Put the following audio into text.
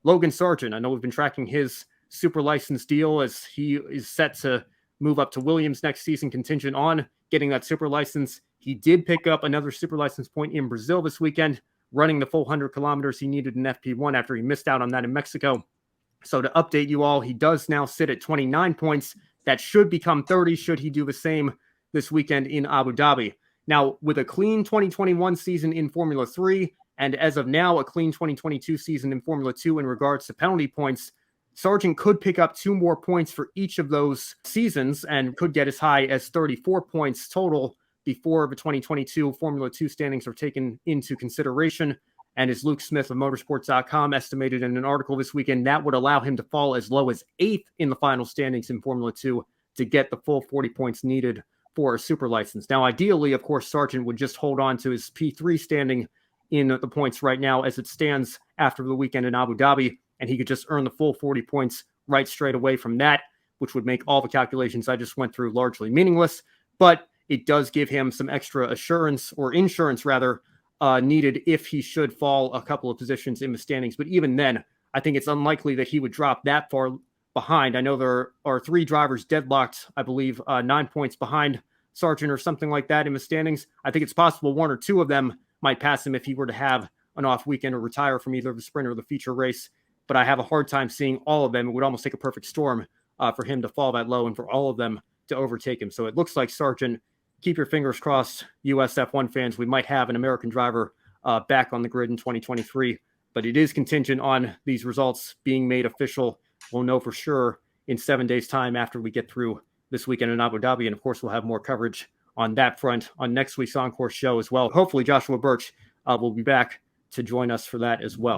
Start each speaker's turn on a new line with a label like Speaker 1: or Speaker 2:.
Speaker 1: Logan Sargeant. I know we've been tracking his super license deal as he is set to move up to Williams next season, contingent on getting that super license. He did pick up another super license point in Brazil this weekend, running the full 100 kilometers he needed in FP1 after he missed out on that in Mexico. So to update you all, he does now sit at 29 points. That should become 30 should he do the same this weekend in Abu Dhabi. Now, with a clean 2021 season in Formula 3, and as of now, a clean 2022 season in Formula 2 in regards to penalty points, Sargeant could pick up 2 more points for each of those seasons and could get as high as 34 points total before the 2022 Formula 2 standings are taken into consideration. And as Luke Smith of motorsports.com estimated in an article this weekend, that would allow him to fall as low as 8th in the final standings in Formula 2 to get the full 40 points needed for a super license. Now, ideally, of course, Sargeant would just hold on to his P3 standing in the points right now as it stands after the weekend in Abu Dhabi, and he could just earn the full 40 points right straight away from that, which would make all the calculations I just went through largely meaningless. But it does give him some extra assurance, or insurance rather, needed if he should fall a couple of positions in the standings. But even then, I think it's unlikely that he would drop that far behind. I know there are 3 drivers deadlocked, I believe, 9 points behind Sargeant or something like that in the standings. I think it's possible 1 or 2 of them might pass him if he were to have an off weekend or retire from either the sprint or the feature race. But I have a hard time seeing all of them. It would almost take a perfect storm for him to fall that low and for all of them to overtake him. So it looks like Sargeant, keep your fingers crossed, US F1 fans, we might have an American driver back on the grid in 2023. But it is contingent on these results being made official. We'll know for sure in 7 days' time after we get through this weekend in Abu Dhabi. And of course, we'll have more coverage on that front on next week's Encore show as well. Hopefully, Joshua Birch will be back to join us for that as well.